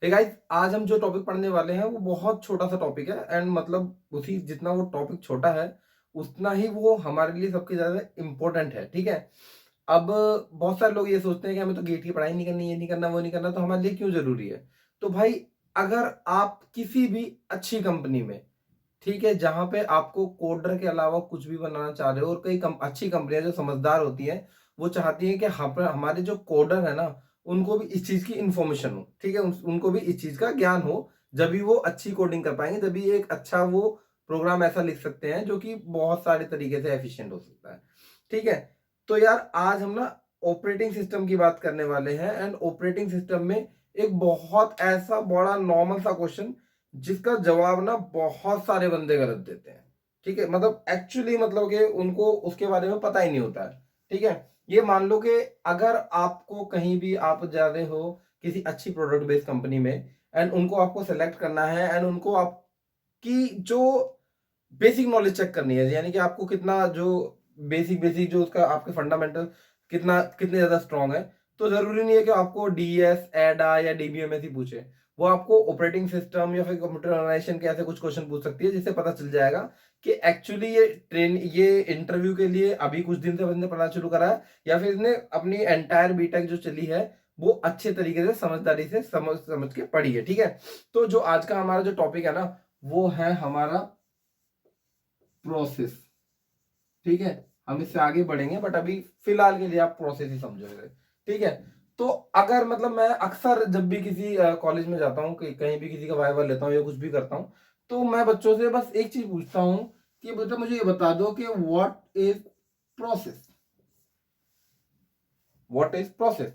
Hey guys, आज हम जो टॉपिक पढ़ने वाले हैं वो बहुत छोटा सा टॉपिक है एंड मतलब उसी जितना वो टॉपिक छोटा है उतना ही वो हमारे लिए सबसे ज्यादा इम्पोर्टेंट है। ठीक है। अब बहुत सारे लोग ये सोचते हैं कि हमें तो गेट की पढ़ाई नहीं करनी, ये नहीं करना, वो नहीं करना, तो हमारे लिए क्यों जरूरी है। तो भाई, अगर आप किसी भी अच्छी कंपनी में, ठीक है, जहां पे आपको कोडर के अलावा कुछ भी बनाना चाह रहे हो, और कई अच्छी कंपनियां जो समझदार होती हैं वो चाहती हैं कि हमारे जो कोडर है ना उनको भी इस चीज की इंफॉर्मेशन हो, ठीक है, उनको भी इस चीज का ज्ञान हो। जब भी वो अच्छी कोडिंग कर पाएंगे, जब भी एक अच्छा वो प्रोग्राम ऐसा लिख सकते हैं जो कि बहुत सारे तरीके से एफिशिएंट हो सकता है। ठीक है। तो यार, आज हम ना ऑपरेटिंग सिस्टम की बात करने वाले हैं एंड ऑपरेटिंग सिस्टम में एक बहुत ऐसा बड़ा नॉर्मल सा क्वेश्चन जिसका जवाब ना बहुत सारे बंदे गलत देते हैं। ठीक है, मतलब एक्चुअली मतलब कि उनको उसके बारे में पता ही नहीं होता है। ठीक है। ये मान लो कि अगर आपको कहीं भी आप जा रहे हो किसी अच्छी प्रोडक्ट बेस्ड कंपनी में एंड उनको आपको सेलेक्ट करना है एंड उनको आपकी जो बेसिक नॉलेज चेक करनी है, यानी कि आपको कितना जो बेसिक बेसिक जो उसका आपके फंडामेंटल कितना कितने ज्यादा स्ट्रांग है। तो जरूरी नहीं है कि आपको डीएस एडा या डीबीएमएस ही पूछे। वो आपको ऑपरेटिंग सिस्टम या फिर कंप्यूटर ऑर्गेनाइजेशन के ऐसे कुछ क्वेश्चन पूछ सकती है जिससे पता चल जाएगा कि एक्चुअली ये इंटरव्यू के लिए अभी कुछ दिन से बंदे पढ़ना शुरू करा है या फिर इसने अपनी एंटायर बीटेक जो चली है वो अच्छे तरीके से समझदारी से समझ समझ के पढ़ी है। ठीक है। तो जो आज का हमारा जो टॉपिक है ना वो है हमारा प्रोसेस। ठीक है। हम इससे आगे बढ़ेंगे बट अभी फिलहाल के लिए आप प्रोसेस ही समझोगे। ठीक है। तो अगर मतलब मैं अक्सर जब भी किसी कॉलेज में जाता हूँ, कहीं भी किसी का वाइवा लेता हूँ या कुछ भी करता हूँ, तो मैं बच्चों से बस एक चीज पूछता हूँ कि बेटा मुझे ये बता दो कि what is process. What is process.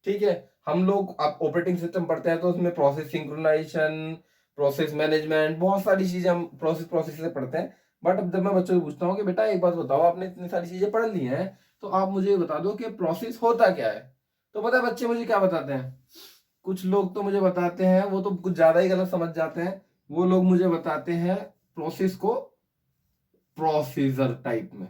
ठीक है। हम लोग अब ऑपरेटिंग सिस्टम पढ़ते हैं तो उसमें प्रोसेस सिंक्रोनाइजेशन, प्रोसेस मैनेजमेंट, बहुत सारी चीजें हम प्रोसेस प्रोसेस से पढ़ते हैं। बट अब जब मैं बच्चों से पूछता हूँ कि बेटा एक बात बताओ, आपने इतनी सारी चीजें पढ़ ली हैं तो आप मुझे ये बता दो कि प्रोसेस होता क्या है। तो पता है बच्चे मुझे क्या बताते हैं? कुछ लोग तो मुझे बताते हैं, वो तो कुछ ज्यादा ही गलत समझ जाते हैं। वो लोग मुझे बताते हैं प्रोसेस को प्रोसीजर टाइप में।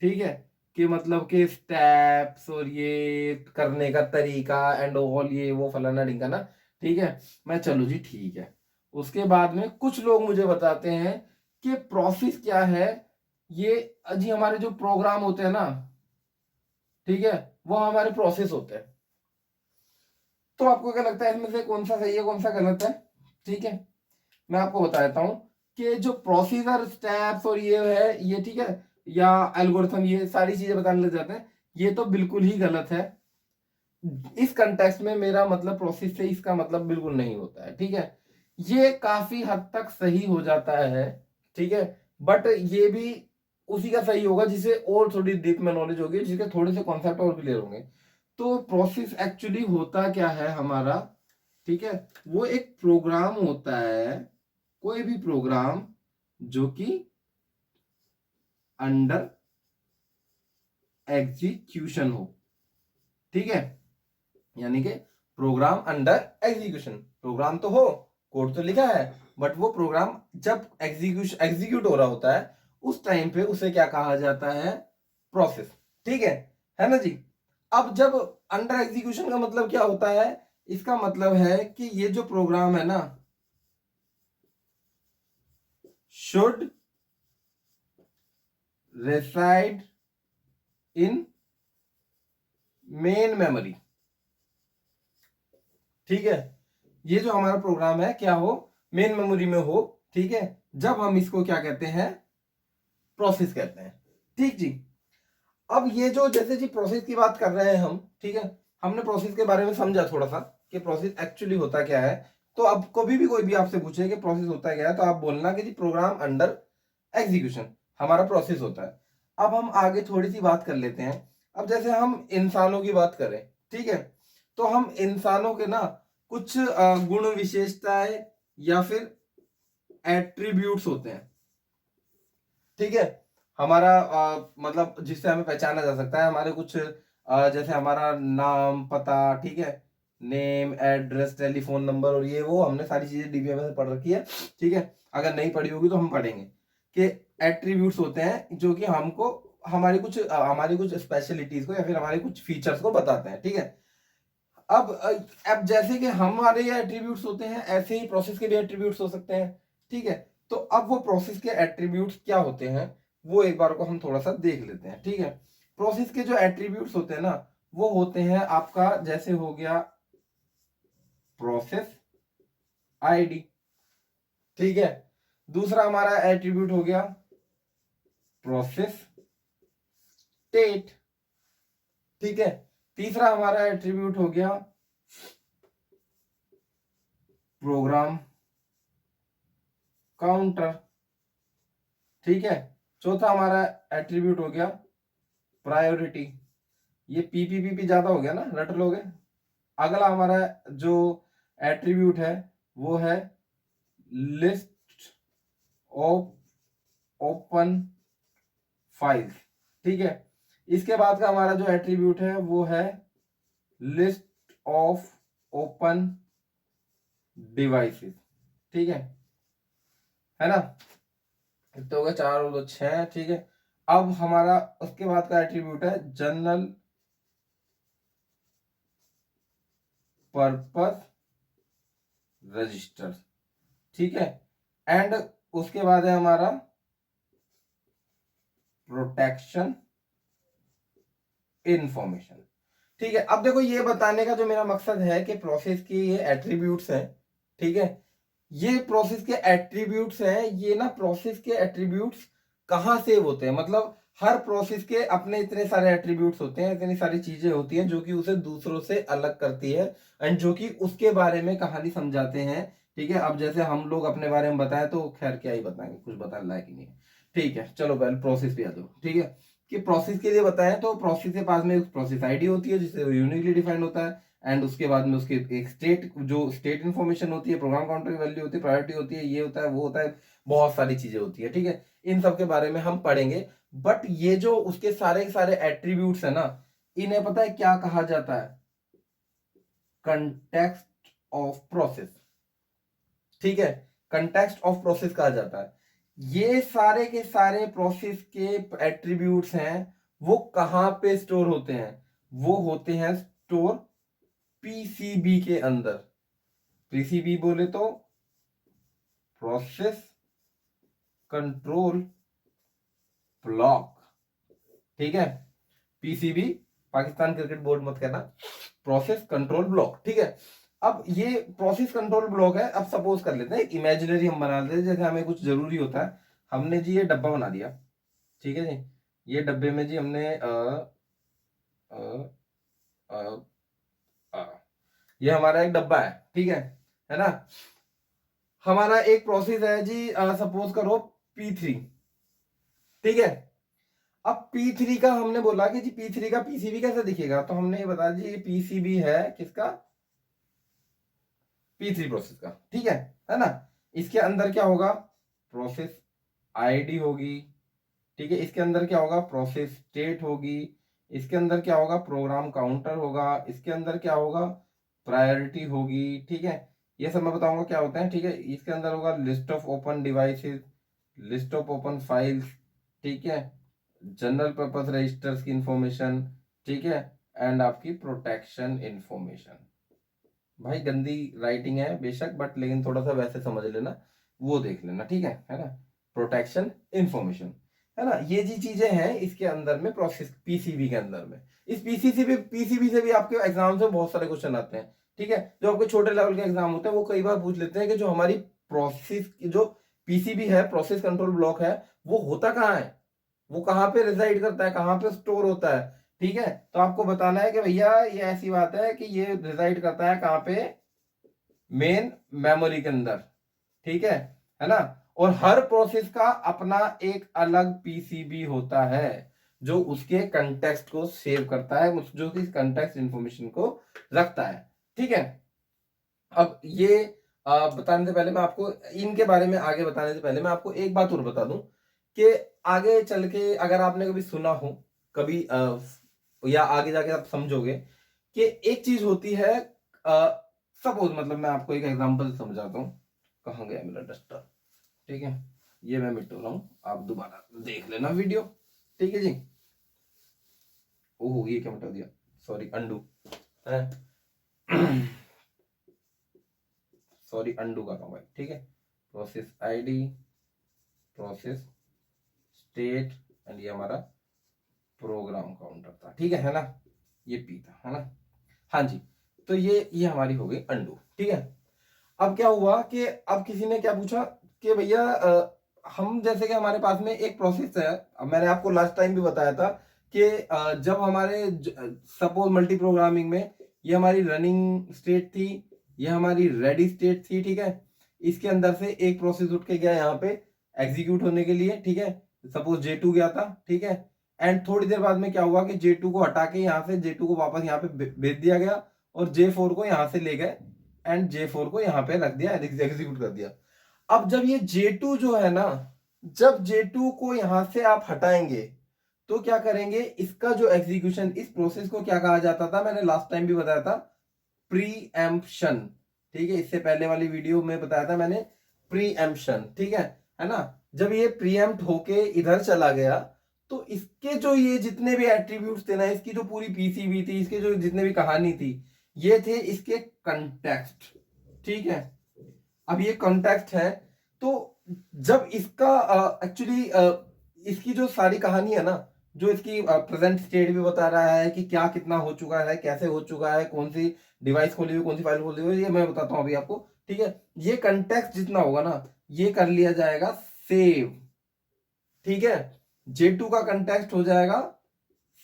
ठीक है। कि मतलब कि स्टेप्स और ये करने का तरीका एंड ऑल ये वो फलाना ढिंकाना। ठीक है। मैं चलो जी ठीक है। उसके बाद में कुछ लोग मुझे बताते हैं कि प्रोसेस क्या है। ये जी हमारे जो प्रोग्राम होते हैं ना, ठीक है, वो हमारे प्रोसेस होते हैं। तो आपको क्या लगता है इसमें से कौन सा सही है कौन सा गलत है? ठीक है। मैं आपको बता देता हूं कि जो प्रोसीजर स्टेप्स और ये है ये, ठीक है, या एल्गोरिथम, ये सारी चीजें बताने लग जाते हैं, ये तो बिल्कुल ही गलत है। इस कंटेक्स्ट में मेरा मतलब प्रोसेस से इसका मतलब बिल्कुल नहीं होता है। ठीक है। ये काफी हद तक सही हो जाता है। ठीक है। बट ये भी उसी का सही होगा जिसे और थोड़ी डीप में नॉलेज होगी, जिसके थोड़े से कॉन्सेप्ट और क्लियर होंगे। तो प्रोसेस एक्चुअली होता क्या है हमारा, ठीक है, वो एक प्रोग्राम होता है, कोई भी प्रोग्राम जो कि अंडर एग्जीक्यूशन हो। ठीक है। यानी कि प्रोग्राम अंडर एग्जीक्यूशन, प्रोग्राम तो हो, कोड तो लिखा है, बट वो प्रोग्राम जब एग्जीक्यूट हो रहा होता है उस टाइम पे उसे क्या कहा जाता है? प्रोसेस। ठीक है ना जी। अब जब अंडर एग्जीक्यूशन का मतलब क्या होता है? इसका मतलब है कि ये जो प्रोग्राम है ना should reside in main memory. ठीक है। ये जो हमारा प्रोग्राम है क्या हो? मेन मेमोरी में हो। ठीक है। जब हम इसको क्या कहते हैं? प्रोसेस कहते हैं। ठीक जी। अब ये जो जैसे जी प्रोसेस की बात कर रहे हैं हम, ठीक है, हमने प्रोसेस के बारे में समझा थोड़ा सा कि प्रोसेस एक्चुअली होता क्या है। तो अब कभी भी कोई भी आपसे पूछे कि प्रोसेस होता क्या है तो आप बोलना कि जी प्रोग्राम अंडर एग्जीक्यूशन हमारा प्रोसेस होता है। अब हम आगे थोड़ी सी बात कर लेते हैं। अब जैसे हम इंसानों की बात करें, ठीक है, तो हम इंसानों के ना कुछ गुण विशेषताएं या फिर एट्रीब्यूट्स होते हैं। ठीक है। हमारा मतलब जिससे हमें पहचाना जा सकता है हमारे कुछ जैसे हमारा नाम पता, ठीक है, नेम एड्रेस टेलीफोन नंबर और ये वो हमने सारी चीजें डीबीएमएस में पढ़ रखी है। ठीक है। अगर नहीं पढ़ी होगी तो हम पढ़ेंगे कि एट्रीब्यूट्स होते हैं जो कि हमको हमारी कुछ स्पेशलिटीज को या फिर हमारे कुछ फीचर्स को बताते हैं। ठीक है। अब जैसे कि हमारे ये एट्रीब्यूट्स होते हैं, ऐसे ही प्रोसेस के भी एट्रीब्यूट्स हो सकते हैं, ठीक है। तो अब वो प्रोसेस के एट्रीब्यूट्स क्या होते हैं वो एक बार को हम थोड़ा सा देख लेते हैं, ठीक है। प्रोसेस के जो एट्रीब्यूट्स होते हैं ना, वो होते हैं आपका, जैसे हो गया प्रोसेस आईडी, ठीक है। दूसरा हमारा एट्रीब्यूट हो गया प्रोसेस स्टेट, ठीक है। तीसरा हमारा एट्रीब्यूट हो गया प्रोग्राम काउंटर, ठीक है। चौथा हमारा एट्रीब्यूट हो गया प्रायोरिटी। ये पीपीपीपी ज्यादा हो गया ना, रट लोगे। अगला हमारा जो एट्रीब्यूट है वो है लिस्ट ऑफ ओपन फाइल्स, ठीक है। इसके बाद का हमारा जो एट्रीब्यूट है वो है लिस्ट ऑफ ओपन डिवाइसेस, ठीक है ना। तो हो गया 4 और 2 6, ठीक है। अब हमारा उसके बाद का एट्रीब्यूट है जनरल पर्पस रजिस्टर, ठीक है। एंड उसके बाद है हमारा प्रोटेक्शन इंफॉर्मेशन, ठीक है। अब देखो ये बताने का जो मेरा मकसद है कि प्रोसेस की ये एट्रीब्यूट्स हैं, ठीक है। ये प्रोसेस के एट्रीब्यूट्स हैं, ये ना प्रोसेस के एट्रीब्यूट्स कहाँ सेव होते हैं, मतलब हर प्रोसेस के अपने इतने सारे एट्रीब्यूट्स होते हैं, इतनी सारी चीजें होती हैं जो कि उसे दूसरों से अलग करती है एंड जो कि उसके बारे में कहानी समझाते हैं, ठीक है। अब जैसे हम लोग अपने बारे में बताएं तो खैर क्या ही बताएंगे, कुछ बताने लायक ही नहीं है, ठीक है। चलो पहले प्रोसेस पे आ जाओ, ठीक है। कि प्रोसेस के लिए बताएं तो प्रोसेस के पास में एक प्रोसेस आईडी होती है जिससे यूनिकली डिफाइंड होता है, एंड उसके बाद में उसके एक स्टेट, जो स्टेट इन्फॉर्मेशन होती है, प्रोग्राम काउंटर की वैल्यू होती है, प्रायोरिटी होती है, ये होता है वो होता है, बहुत सारी चीजें होती है, ठीक है। इन सब के बारे में हम पढ़ेंगे। बट ये जो उसके सारे सारे एट्रीब्यूट्स है ना, इन्हें पता है क्या कहा जाता है, कंटेक्स्ट ऑफ प्रोसेस, ठीक है। कंटेक्स्ट ऑफ प्रोसेस कहा जाता है। ये सारे के सारे प्रोसेस के एट्रीब्यूट्स हैं, वो कहां पे स्टोर होते हैं, वो होते हैं स्टोर पीसीबी के अंदर। पीसीबी बोले तो प्रोसेस कंट्रोल ब्लॉक, ठीक है। पीसीबी, पाकिस्तान क्रिकेट बोर्ड मत कहना, प्रोसेस कंट्रोल ब्लॉक, ठीक है। अब ये प्रोसेस कंट्रोल ब्लॉक है। अब सपोज कर लेते हैं एक इमेजिनरी हम बना लेते हैं, जैसे हमें कुछ जरूरी होता है, हमने जी ये डब्बा बना दिया, ठीक है जी। ये डब्बे में जी हमने अ, अ, ये हमारा एक डब्बा है, ठीक है ना। हमारा एक प्रोसेस है जी, सपोज करो P3, ठीक है। अब P3 का हमने बोला कि जी P3 का पीसीबी कैसे दिखेगा, तो हमने ये बताया जी ये पीसीबी है किसका, P3 प्रोसेस का, ठीक है ना। इसके अंदर क्या होगा, प्रोसेस आईडी होगी, ठीक है। इसके अंदर क्या होगा, प्रोसेस स्टेट होगी। इसके अंदर क्या होगा, प्रोग्राम काउंटर होगा। इसके अंदर क्या होगा, प्रायोरिटी होगी, ठीक है। ये सब मैं बताऊंगा क्या होता है, ठीक है। इसके अंदर होगा list of open devices, list of open files, ठीक है, जनरल पर्पस रजिस्टर्स की इंफॉर्मेशन, ठीक है, एंड आपकी प्रोटेक्शन इंफॉर्मेशन। भाई गंदी राइटिंग है बेशक, बट लेकिन थोड़ा सा वैसे समझ लेना, वो देख लेना, ठीक है ना। प्रोटेक्शन इंफॉर्मेशन, है ना। ये जी चीजें हैं इसके अंदर में, प्रोसेस पीसीबी के अंदर में। इस पीसीबी से भी आपके एग्जाम में बहुत सारे क्वेश्चन आते हैं, ठीक है। जो आपके छोटे लेवल के एग्जाम होते हैं वो कई बार पूछ लेते हैं कि जो हमारी प्रोसेस, जो पीसीबी है, प्रोसेस कंट्रोल ब्लॉक है, वो होता कहाँ है, वो कहाँ पे रिजाइड करता है, कहाँ पे स्टोर होता है, ठीक है। तो आपको बताना है कि भैया ये ऐसी बात है कि ये रिजाइड करता है कहाँ पे, मेन मेमोरी के अंदर, ठीक है ना। और हर प्रोसेस का अपना एक अलग पीसीबी होता है जो उसके कंटेक्स्ट को सेव करता है, जो कि कंटेक्स्ट इंफॉर्मेशन को रखता है, ठीक है। अब ये बताने से पहले मैं आपको इनके बारे में, आगे बताने से पहले मैं आपको एक बात और बता दूं कि आगे चल के अगर आपने कभी सुना हो, कभी या आगे जाके आप समझोगे कि एक चीज होती है, सपोज मतलब मैं आपको एक एग्जांपल समझाता हूं। कहाँ गया मेरा डस्टर, ठीक है। ये मैं मिटा रहा हूं, आप दोबारा देख लेना वीडियो, ठीक है जी। ओह ये क्या मिटा दिया, सॉरी, अंडू है। सॉरी, अंडू कर रहा हूँ भाई, ठीक है। Process ID, process state, and ये हमारा प्रोग्राम काउंटर था, ठीक है ना, ये पी था, है ना। हाँ जी, तो ये हमारी हो गई अंडू, ठीक है। अब क्या हुआ कि अब किसी ने क्या पूछा कि भैया हम जैसे कि हमारे पास में एक प्रोसेस है, अब मैंने आपको लास्ट टाइम भी बताया था कि जब हमारे सपोज मल्टी प्रोग्रामिंग में ये हमारी रनिंग स्टेट थी, ये हमारी रेडी स्टेट थी, ठीक है। इसके अंदर से एक प्रोसेस उठ के गया यहाँ पे एग्जीक्यूट होने के लिए, ठीक है। सपोज J2 गया था, ठीक है। एंड थोड़ी देर बाद में क्या हुआ कि J2 को हटा के यहाँ से J2 को वापस यहाँ पे भेज दिया गया और J4 को यहाँ से ले गए एंड J4 को यहाँ पे रख दिया, एग्जीक्यूट कर दिया। अब जब ये J2 जो है ना, जब J2 को यहां से आप हटाएंगे तो क्या करेंगे, इसका जो एग्जीक्यूशन, इस प्रोसेस को क्या कहा जाता था, मैंने लास्ट टाइम भी बताया था, प्रीएम्पशन, ठीक है। इससे पहले वाली वीडियो में बताया था मैंने प्रीएम्पशन, ठीक है ना। जब ये प्रीएम्प्ट होके इधर चला गया तो इसके जो ये जितने भी एट्रीब्यूट्स थे ना, इसकी जो पूरी पीसीबी थी, इसके जो जितने भी कहानी थी, ये थे इसके कंटेक्स्ट, ठीक है। अब ये कॉन्टेक्स्ट है, तो जब इसका एक्चुअली इसकी जो सारी कहानी है ना, जो इसकी प्रेजेंट स्टेट भी बता रहा है कि क्या कितना हो चुका है, कैसे हो चुका है, कौन सी डिवाइस खोली हुई, कौन सी फाइल खोली हुई, ये मैं बताता हूं अभी आपको, ठीक है। ये कंटेक्स्ट जितना होगा ना, ये कर लिया जाएगा सेव, ठीक है। J2 का कंटेक्स्ट हो जाएगा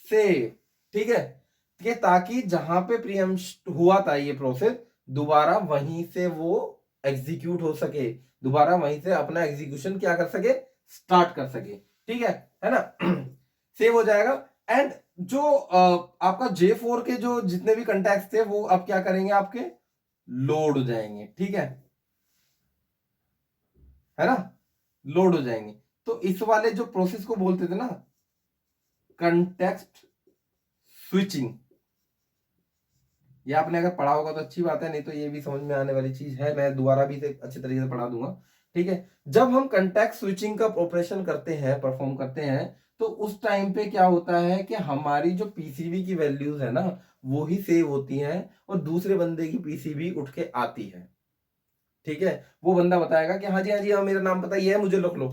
सेव, ठीक है। ताकि जहां पे प्रीएम्प्ट हुआ था ये प्रोसेस, दोबारा वहीं से वो एग्जीक्यूट हो सके, दोबारा वहीं से अपना एग्जीक्यूशन क्या कर सके, स्टार्ट कर सके, ठीक है ना। सेव हो जाएगा एंड जो आपका J4 के जो जितने भी कंटेक्ट थे वो अब क्या करेंगे, आपके लोड हो जाएंगे, ठीक है ना, लोड हो जाएंगे। तो इस वाले जो प्रोसेस को बोलते थे ना कंटेक्स्ट स्विचिंग, ये आपने अगर पढ़ा होगा तो अच्छी बात है, नहीं तो ये भी समझ में आने वाली चीज है, मैं दोबारा भी इसे अच्छी तरीके से पढ़ा दूंगा, ठीक है। जब हम कंटेक्ट स्विचिंग का ऑपरेशन करते हैं, परफॉर्म करते हैं, तो उस टाइम पे क्या होता है कि हमारी जो पीसीबी की वैल्यूज है ना, वो ही सेव होती हैं और दूसरे बंदे की पीसीबी उठ के आती है, ठीक है। वो बंदा बताएगा कि हाँ जी हाँ जी, हाँ मेरा नाम पता ये है, मुझे रख लो,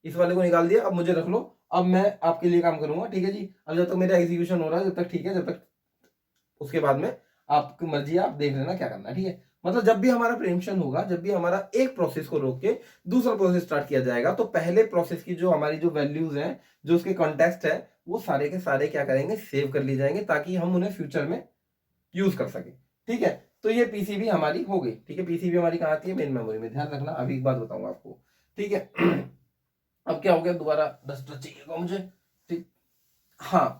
इस वाले को निकाल दिया, अब मुझे रख लो, अब मैं आपके लिए काम करूंगा, ठीक है जी। अब जब तक मेरा एग्जीक्यूशन हो रहा है जब तक ठीक है, जब तक उसके बाद में आपकी मर्जी है, आप देख लेना क्या करना है, ठीक है। मतलब जब भी हमारा प्रीएम्पशन होगा, जब भी हमारा एक प्रोसेस को रोक के दूसरा प्रोसेस स्टार्ट किया जाएगा, तो पहले प्रोसेस की जो हमारी जो वैल्यूज हैं, जो उसके कॉन्टेक्स्ट है, वो सारे के सारे क्या करेंगे, सेव कर लिए जाएंगे, ताकि हम उन्हें फ्यूचर में यूज कर सके, ठीक है। तो ये पीसीबी हमारी हो गई, ठीक है। पीसीबी हमारी कहाँ आती है, मेन मेमोरी में, ध्यान रखना, अभी एक बात बताऊंगा आपको, ठीक है। अब क्या हो गया, दोबारा डस्टर चाहिएगा मुझे, ठीक। हाँ,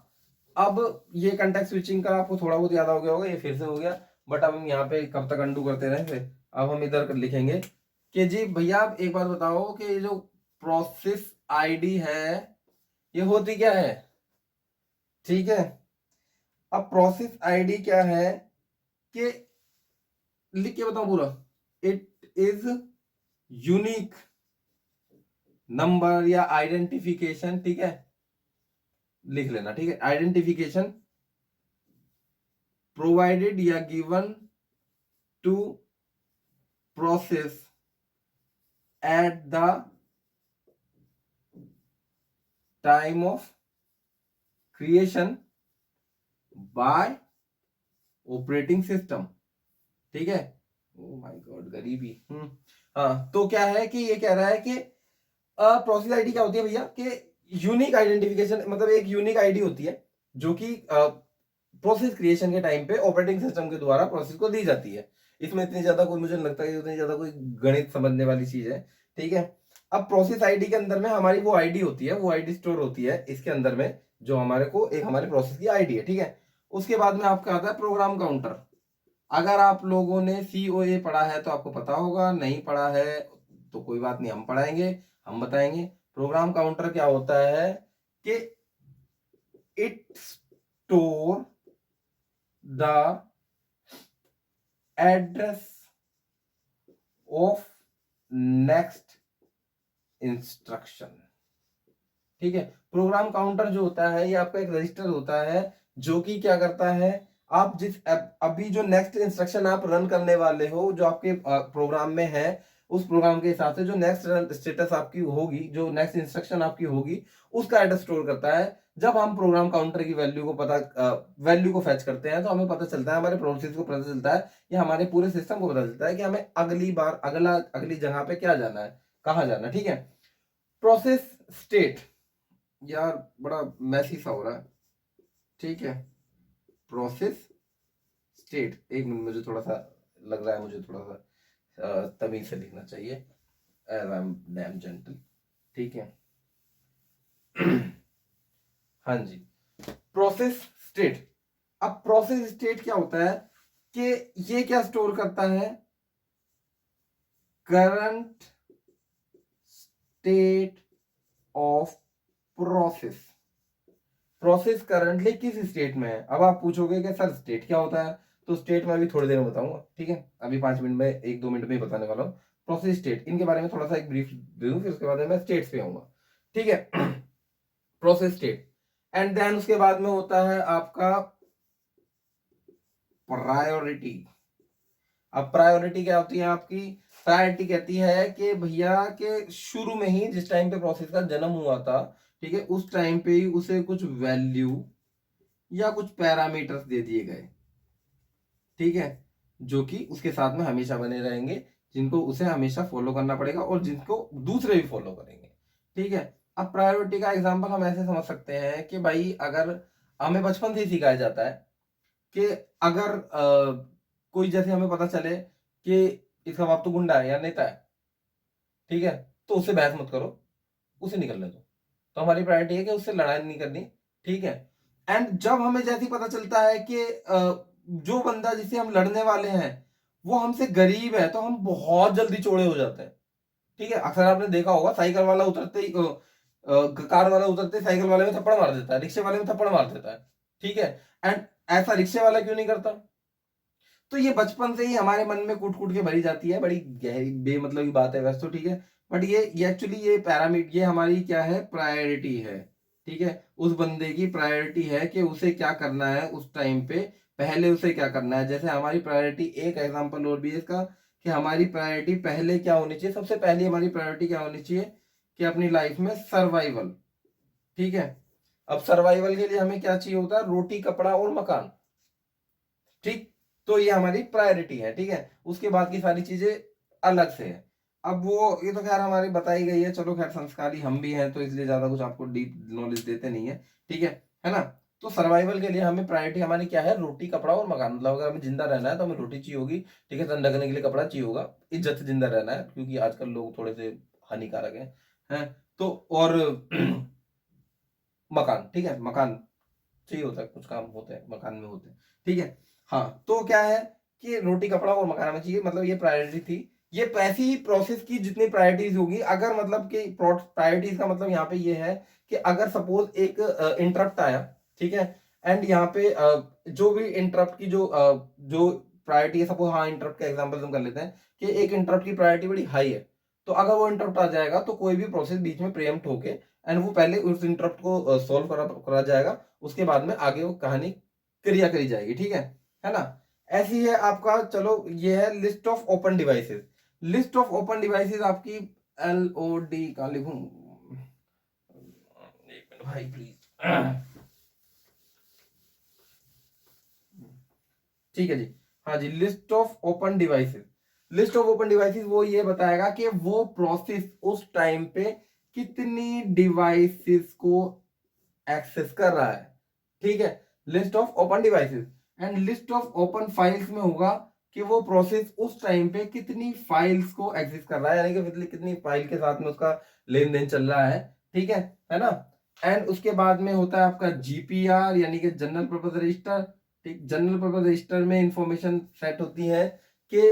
अब ये कंटेक्ट स्विचिंग का आपको थोड़ा बहुत याद हो गया होगा, ये फिर से हो गया, बट अब हम यहाँ पे कब तक अंडू करते रहे थे। अब हम इधर कर लिखेंगे कि जी भैया आप एक बात बताओ कि ये जो प्रोसेस आईडी है ये होती क्या है, ठीक है। अब प्रोसेस आईडी क्या है कि लिख के बताओ पूरा, इट इज यूनिक नंबर या आइडेंटिफिकेशन, ठीक है, लिख लेना, ठीक है। आइडेंटिफिकेशन प्रोवाइडेड या given to process at the time of creation by operating system, ठीक है। ओ माय गॉड, गरीबी। हाँ, तो क्या है कि ये कह रहा है कि प्रोसेस आईडी क्या होती है भैया, कि यूनिक आइडेंटिफिकेशन, मतलब एक यूनिक आईडी होती है जो कि प्रोसेस क्रिएशन के टाइम पे ऑपरेटिंग सिस्टम के द्वारा प्रोसेस को दी जाती है। इसमें इतनी ज्यादा कोई, मुझे नहीं लगता है इतनी ज्यादा कोई गणित समझने वाली चीज है, ठीक है। अब प्रोसेस आईडी के अंदर में हमारी वो आईडी होती है, वो आईडी स्टोर होती है इसके अंदर में, जो हमारे को एक हमारे प्रोसेस की आईडी है, ठीक है। उसके बाद में आपका आता है प्रोग्राम काउंटर। अगर आप लोगों ने COA पढ़ा है तो आपको पता होगा, नहीं पढ़ा है तो कोई बात नहीं, हम पढ़ाएंगे, हम बताएंगे। प्रोग्राम काउंटर क्या होता है कि it store the address of next instruction, ठीक है। प्रोग्राम काउंटर जो होता है ये आपका एक रजिस्टर होता है जो कि क्या करता है, आप अभी जो नेक्स्ट इंस्ट्रक्शन आप रन करने वाले हो, जो आपके प्रोग्राम में है, उस प्रोग्राम के हिसाब से जो नेक्स्ट स्टेटस आपकी होगी, जो नेक्स्ट इंस्ट्रक्शन आपकी होगी, उसका एड्रेस स्टोर करता है। जब हम प्रोग्राम काउंटर की वैल्यू को फेच करते हैं, तो हमें पता चलता है, हमारे प्रोसेस को पता चलता है, या हमारे पूरे सिस्टम को पता चलता है कि हमें अगली जगह पे क्या जाना है, कहाँ जाना है। ठीक है। प्रोसेस स्टेट, यार बड़ा मैसी सा हो रहा है। ठीक है। प्रोसेस स्टेट, एक मिनट, मुझे थोड़ा सा लग रहा है, मुझे थोड़ा सा तमीज से लिखना चाहिए, as I am damn gentle. ठीक है। हाँ जी। Process state. अब प्रोसेस स्टेट क्या होता है कि ये क्या स्टोर करता है, current state of process. Process currently किस स्टेट में है। अब आप पूछोगे कि सर स्टेट क्या होता है, तो स्टेट में अभी थोड़ी देर में बताऊंगा। ठीक है, अभी 5 मिनट में, 1-2 मिनट में ही बताने वाला हूँ। प्रोसेस स्टेट, इनके बारे में थोड़ा सा एक ब्रीफ दे दूं, फिर उसके बाद मैं स्टेट्स पे आऊंगा। ठीक है। प्रोसेस स्टेट, एंड देन उसके बाद में होता है आपका प्रायोरिटी। अब प्रायोरिटी क्या होती है आपकी, प्रायोरिटी कहती है कि भैया के शुरू में ही, जिस टाइम पे प्रोसेस का जन्म हुआ था, ठीक है, उस टाइम पे ही उसे कुछ वैल्यू या कुछ पैरामीटर्स दे दिए गए। ठीक है, जो कि उसके साथ में हमेशा बने रहेंगे, जिनको उसे हमेशा फॉलो करना पड़ेगा, और जिनको दूसरे भी फॉलो करेंगे। ठीक है। अब प्रायोरिटी का एग्जांपल हम ऐसे समझ सकते हैं कि भाई, अगर हमें बचपन से ही सिखाया जाता है कि अगर कोई, जैसे हमें पता चले कि इसका बाप तो गुंडा है या नेता है, ठीक है, तो उससे बहस मत करो, उसे निकलने दो। तो हमारी प्रायोरिटी है कि उससे लड़ाई नहीं करनी। ठीक है। एंड जब हमें जैसे ही पता चलता है कि जो बंदा जिसे हम लड़ने वाले हैं वो हमसे गरीब है, तो हम बहुत जल्दी चौड़े हो जाते हैं। ठीक है, अक्सर आपने देखा होगा, साइकिल वाला उतरते ही कार वाला उतरते ही साइकिल वाले में थप्पड़ मार देता है, रिक्शे वाले में थप्पड़ मार देता है। ठीक है। एंड ऐसा रिक्शे वाला क्यों नहीं करता। तो ये बचपन से ही हमारे मन में कूट कूट के भरी जाती है, बड़ी गहरी बेमतलब की बात है वैसे तो। ठीक है, बट ये एक्चुअली ये पैरामीटर, ये हमारी क्या है, प्रायोरिटी है। ठीक है, उस बंदे की प्रायोरिटी है कि उसे क्या करना है उस टाइम पे, पहले उसे क्या करना है। जैसे हमारी प्रायोरिटी, एक एग्जांपल और भी है इसका, कि हमारी प्रायोरिटी पहले क्या होनी चाहिए, सबसे पहले हमारी प्रायोरिटी क्या होनी चाहिए कि अपनी लाइफ में सर्वाइवल। ठीक है। अब सर्वाइवल के लिए हमें क्या चाहिए होता है, रोटी, कपड़ा और मकान। ठीक, तो ये हमारी प्रायोरिटी है। ठीक है, उसके बाद की सारी चीजें अलग से है। अब वो, ये तो खैर हमारी बताई गई है, चलो खैर संस्कारी हम भी हैं, तो इसलिए ज्यादा कुछ आपको डीप नॉलेज देते नहीं है। ठीक है ना। तो सर्वाइवल के लिए हमें प्रायोरिटी हमारी क्या है, रोटी, कपड़ा और मकान। मतलब अगर हमें जिंदा रहना है तो हमें रोटी चाहिए होगी, ठीक है, तन ढकने के लिए कपड़ा चाहिए होगा, इज्जत से जिंदा रहना है, क्योंकि आजकल लोग थोड़े से हानिकारक हैं। तो और मकान, ठीक है, मकान चाहिए होता है, कुछ काम होते हैं मकान में होते हैं। ठीक है। हाँ, तो क्या है कि रोटी, कपड़ा और मकान में चाहिए, मतलब ये प्रायोरिटी थी। ये ऐसी ही प्रोसेस की जितनी प्रायोरिटीज होगी, अगर मतलब कि प्रायोरिटीज का मतलब यहाँ पे ये है कि अगर सपोज एक इंटरप्ट आया, ठीक है, एंड यहाँ पे जो भी इंटरप्ट की जो प्रायोरिटी है, सपोज, हाँ, इंटरप्ट का एग्जांपल हम कर लेते हैं कि एक इंटरप्ट की प्रायोरिटी बड़ी हाई है, तो अगर वो इंटरप्ट आ जाएगा तो कोई भी प्रोसेस बीच में प्रीएम्प्ट होके, एंड वो पहले उस इंटरप्ट को सॉल्व करा जाएगा, उसके बाद में आगे वो कहानी क्रिया करी जाएगी। ठीक है ना। ऐसी है आपका, चलो ये है list of open devices. List of open devices आपकी LOD कहाँ लिखूं, एक मिनट भाई प्लीज। ठीक है जी। हाँ जी, list of open devices. List of open devices वो ये बताएगा कि वो प्रोसेस उस टाइम पे कितनी डिवाइसेस को एक्सेस कर रहा है। ठीक है, list of open devices. And list of open files में होगा कि वो प्रोसेस उस टाइम पे कितनी फाइल्स को एक्सेस कर रहा है, यानी कि मतलब कितनी फाइल के साथ में उसका लेन देन चल रहा है। ठीक है ना। एंड उसके बाद में होता है आपका GPR, यानी कि जनरल पर्पज रजिस्टर। ठीक, जनरल पर्पज रजिस्टर में इंफॉर्मेशन सेट होती है कि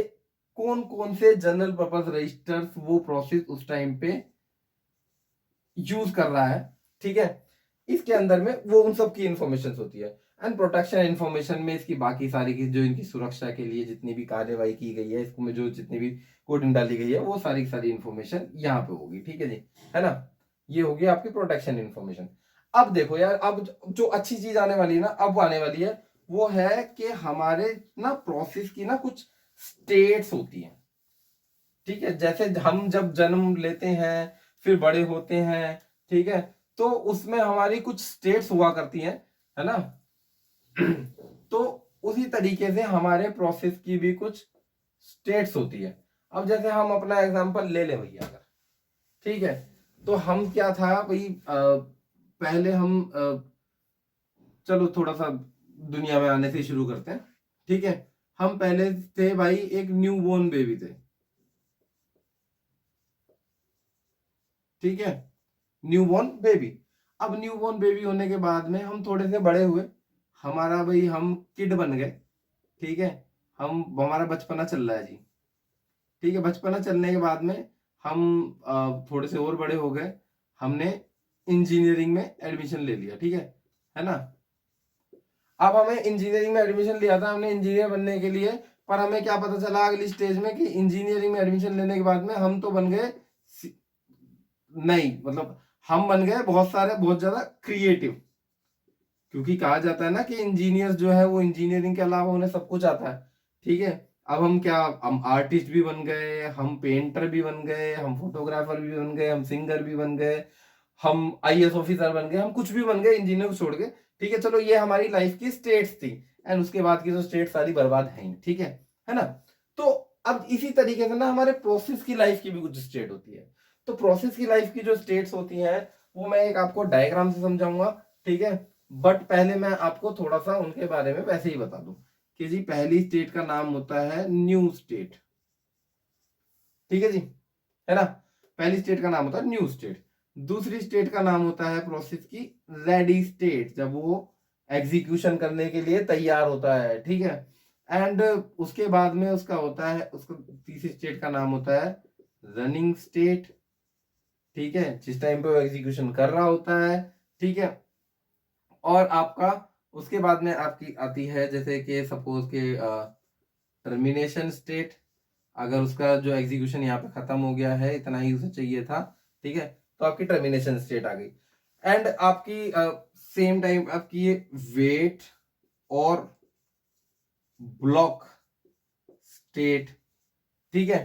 कौन कौन से जनरल पर्पज रजिस्टर्स वो प्रोसेस उस टाइम पे यूज कर रहा है। ठीक है, इसके अंदर में वो उन सब की इंफॉर्मेशन होती है। एंड प्रोटेक्शन इंफॉर्मेशन में इसकी बाकी सारी की, जो इनकी सुरक्षा के लिए जितनी भी कार्यवाही की गई है, इसमें जो जितनी भी कोडिंग डाली गई है, वो सारी सारी इंफॉर्मेशन यहाँ पे होगी। ठीक है जी, है ना। ये होगी आपकी प्रोटेक्शन इंफॉर्मेशन। अब देखो यार, अब जो अच्छी चीज आने वाली है ना, अब आने वाली है, वो है कि हमारे ना प्रोसेस की ना कुछ स्टेट्स होती हैं, ठीक है। जैसे हम जब जन्म लेते हैं, फिर बड़े होते हैं, ठीक है, तो उसमें हमारी कुछ स्टेट्स हुआ करती हैं, है ना। तो उसी तरीके से हमारे प्रोसेस की भी कुछ स्टेट्स होती है। अब जैसे हम अपना एग्जांपल ले लें भैया, अगर ठीक है, तो हम क्या था भाई, पहले हम चलो थोड़ा सा दुनिया में आने से शुरू करते हैं, ठीक है। हम पहले थे भाई एक न्यू बोर्न बेबी थे, ठीक है, न्यू बोर्न बेबी। अब न्यू बोर्न बेबी होने के बाद में हम थोड़े से बड़े हुए, हमारा भाई हम किड बन गए, ठीक है, हम हमारा बचपना चल रहा है जी, ठीक है। बचपना चलने के बाद में हम थोड़े से और बड़े हो गए, हमने इंजीनियरिंग में एडमिशन ले लिया, ठीक है ना। अब हमें इंजीनियरिंग में एडमिशन लिया था हमने इंजीनियर बनने के लिए, पर हमें क्या पता चला अगली स्टेज में कि इंजीनियरिंग में एडमिशन लेने के बाद में हम तो बन गए नहीं, मतलब हम बन गए बहुत सारे, बहुत ज्यादा क्रिएटिव। क्योंकि कहा जाता है ना कि इंजीनियर्स जो है वो इंजीनियरिंग के अलावा उन्हें सब कुछ आता है, ठीक है। अब हम क्या, हम आर्टिस्ट भी बन गए, हम पेंटर भी बन गए, हम फोटोग्राफर भी बन गए, हम सिंगर भी बन गए, हम आईएएस ऑफिसर बन गए, हम कुछ भी बन गए इंजीनियर को छोड़ के, ठीक है। चलो ये हमारी लाइफ की स्टेट्स थी, एंड उसके बाद की तो स्टेट सारी बर्बाद है ही, ठीक है ना। तो अब इसी तरीके से ना हमारे प्रोसेस की लाइफ की भी कुछ स्टेट होती है। तो प्रोसेस की लाइफ की जो स्टेट्स होती हैं वो मैं एक आपको डायग्राम से समझाऊंगा, ठीक है। बट पहले मैं आपको थोड़ा सा उनके बारे में वैसे ही बता दूं कि जी पहली स्टेट का नाम होता है न्यू स्टेट, ठीक है जी, है ना। पहली स्टेट का नाम होता है न्यू स्टेट। दूसरी स्टेट का नाम होता है प्रोसेस की रेडी स्टेट, जब वो एग्जीक्यूशन करने के लिए तैयार होता है, ठीक है। एंड उसके बाद में उसका होता है, उसका तीसरी स्टेट का नाम होता है रनिंग स्टेट, ठीक है, जिस टाइम पे वो एग्जीक्यूशन कर रहा होता है, ठीक है। और आपका उसके बाद में आपकी आती है जैसे कि सपोज के टर्मिनेशन स्टेट, अगर उसका जो एग्जीक्यूशन यहाँ पे खत्म हो गया है, इतना ही उसे चाहिए था, ठीक है, तो आपकी टर्मिनेशन स्टेट आ गई। एंड आपकी सेम टाइम आपकी ये वेट और ब्लॉक स्टेट, ठीक है,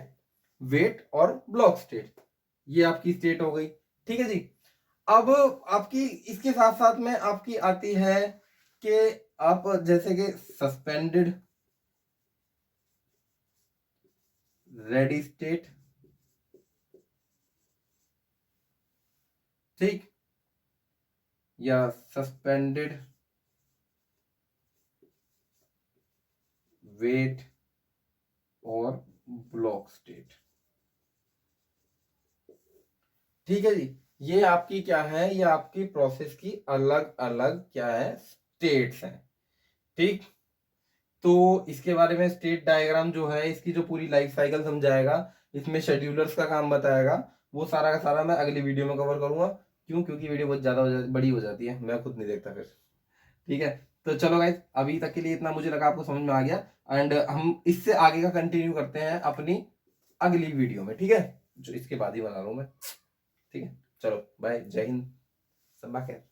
वेट और ब्लॉक स्टेट, ये आपकी स्टेट हो गई, ठीक है जी। अब आपकी इसके साथ साथ में आपकी आती है कि आप जैसे कि सस्पेंडेड रेडी स्टेट, ठीक, या सस्पेंडेड वेट और ब्लॉक स्टेट, ठीक है जी। ये आपकी क्या है, ये आपकी प्रोसेस की अलग अलग क्या है, स्टेट्स हैं, ठीक। तो इसके बारे में स्टेट डायग्राम जो है, इसकी जो पूरी लाइफ साइकिल समझाएगा, इसमें शेड्यूलर्स का काम बताएगा, वो सारा का सारा मैं अगली वीडियो में कवर करूंगा। क्यों? क्योंकि वीडियो बहुत ज्यादा बड़ी हो जाती है, मैं खुद नहीं देखता फिर, ठीक है। तो चलो गाइस, अभी तक के लिए इतना मुझे लगा आपको समझ में आ गया, एंड हम इससे आगे का कंटिन्यू करते हैं अपनी अगली वीडियो में, ठीक है, जो इसके बाद ही बना रहा हूं मैं, ठीक है। चलो बाय, जय हिंद, सब खैर।